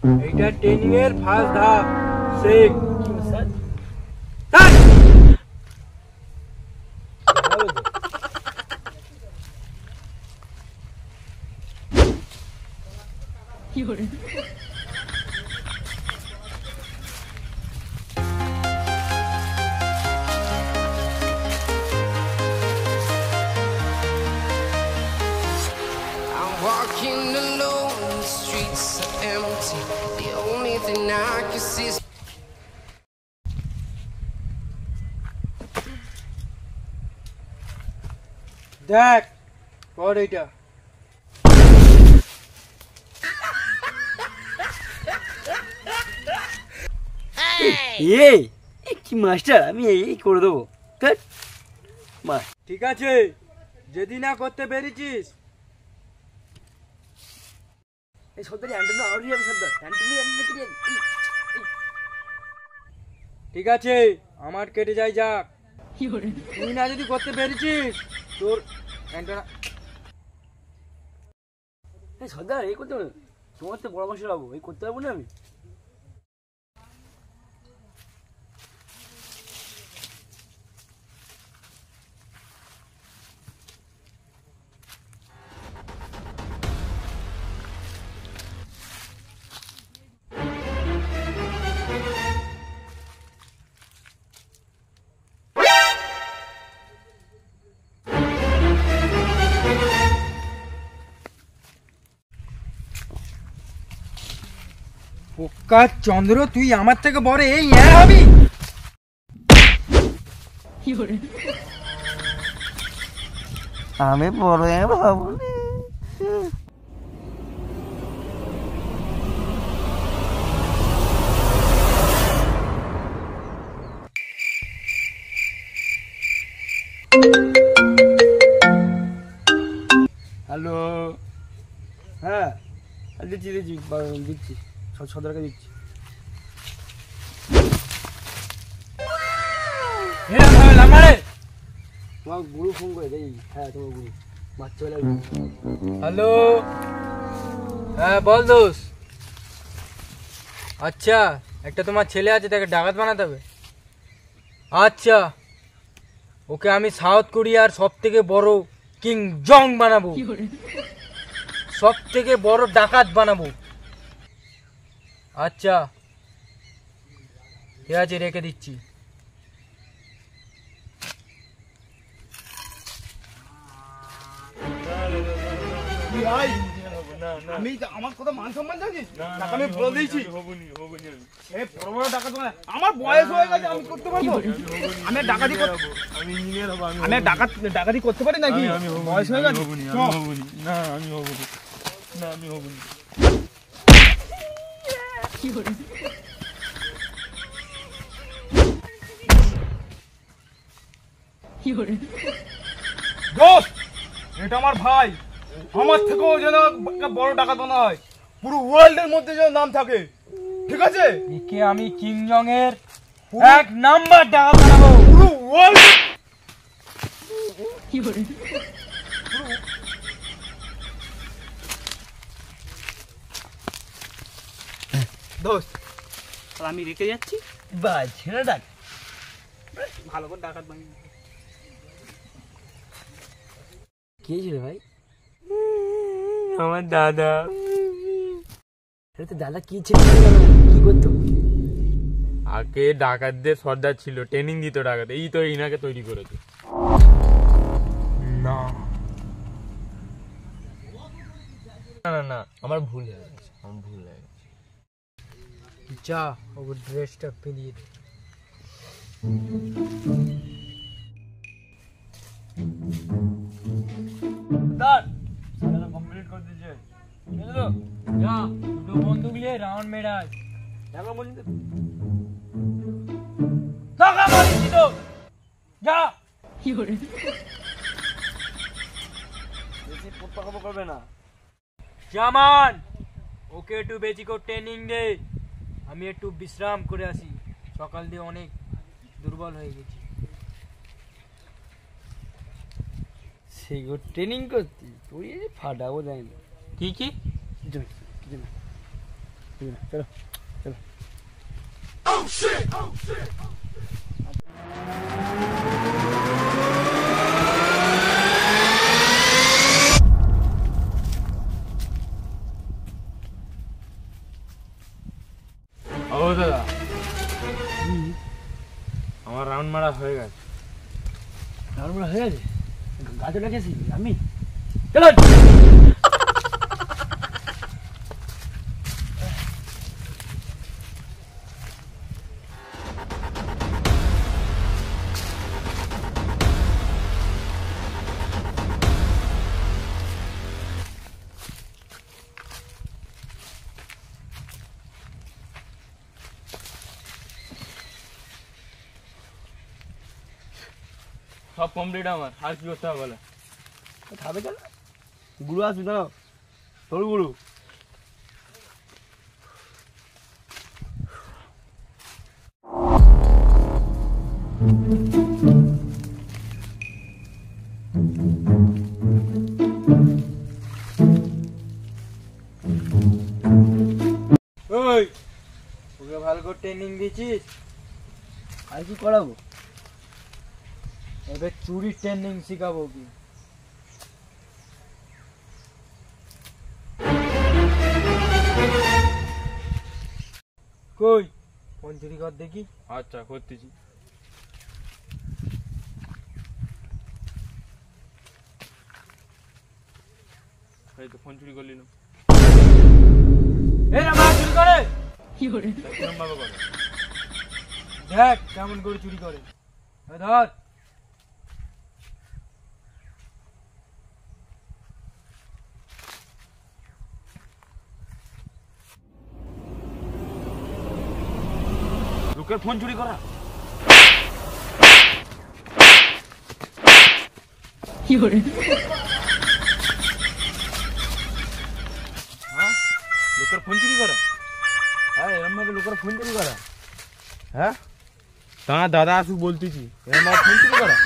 এইটা ট্রেনিং এর ফার্স্ট ধাপ শেখ স্যার কি করে Walking alone, the streets are empty. The only thing I can see is দেখ কর এটা এই কি মাস্টার আমি এই করে দেবো ঠিক আছে যদি না করতে পেরেছিস এই সর্দারি অ্যান্টনি আউট যাবে সর্দার অ্যান্টনি ঠিক আছে আমার কেটে যাই যাক তুই না যদি করতে পেরেছিস তোর এই সর্দার এই করতে পারবো তোমার তো বড় মাসে পাবো এই করতে পারবো না আমি পোকা চন্দ্র তুই আমার থেকে বড় এই হবি আমি বড় ভাবো হ্যালো হ্যাঁ দিচ্ছি দিচ্ছি সদরকে দিচ্ছি তোমার গুরু ফোন করে দেই হ্যাঁ তোমার গুরু বাচ্চা হ্যালো হ্যাঁ বল দোষ আচ্ছা একটা তোমার ছেলে আছে তাকে ডাকাত বানাতে হবে আচ্ছা ওকে আমি সাউথ কোরিয়ার সব থেকে বড় কিং জং বানাবো সব থেকে বড় ডাকাত বানাবো আচ্ছা ঠিক আছে রেখে দিচ্ছি আমি আমার কথা মান সম্মান জানিস আমি বলে দিয়েছি আমার বয়স হয়ে গেছে আমি করতে পারবো আমি ডাকাতি আমি ডাকাতি করতে পারি নাকি বয়স হয়ে গেছে না আমি হব না আমি হব না দোস্ত এটা আমার ভাই আমার থেকেও যেন বড় ডাকাত বানা হয় পুরো ওয়ার্ল্ডের মধ্যে যেন নাম থাকে ঠিক আছে একে আমি কিং জং এর এক নাম্বার ডাকাত বানাবো পুরো ওয়ার্ল্ড দোস্ত আমি রেখে যাচ্ছি বা ছেলে ডাক ভালো করে ডাকাত বানিয়ে কে ছিল ভাই আমার দাদা তো দাদা কি ছিল কি করতো আগে ডাকাতদের সর্দার ছিল ট্রেনিং দিত ডাকাত এই তো ইনাকে তৈরি করেছে না না না আমার ভুল হয়ে গেছে যা ওর ড্রেসটা পেরিয়ে দে কমপ্লিট করে দিয়েছে যা দুটো বন্দুক নিয়ে রাউন্ড মেরাজ টাকা বলি টাকা মারিছি তো যা কি করে বেশি পট্টাকাবো করবে না জামান ওকে একটু বেশি করে ট্রেনিং দে আমি একটু বিশ্রাম করে আসি সকাল দিয়ে অনেক দুর্বল হয়ে গেছি সেই গো ট্রেনিং করতি তুই ফাটাবো যাই না কি কি চলো ও দাদা, আমার রাউন্ড মারা হয়ে গেছে। রান্না হয়ে গেছে? গাছে রেখেছি আমি। চলো সব কমপ্লিট আমার, আর কি করতে হবে বলে? খাবে কেন? গুরু আসবি দাঁড়াও, সরু গুরু। ওই, ওকে ভালো করে ট্রেনিং দিয়েছিস? আর কি করাবো? এবার চুরি ট্রেনিং শিখাবো কি? কই ফোন চুরি কর দেখি। আচ্ছা, করতেছি। এই তো ফোন চুরি করলি না। এই আমার চুরি করে কি করে? কেমন ভাবে করে দেখ, কেমন করে চুরি করে। এই ধর। লোকের ফোন চুরি করা? কি করে? হ্যাঁ, লোকের ফোন চুরি করা? হ্যাঁ, এরম ভাবে লোকের ফোন চুরি করা? হ্যাঁ, তা দাদা আসুক বলতেছি, এরকম ফোন চুরি করা?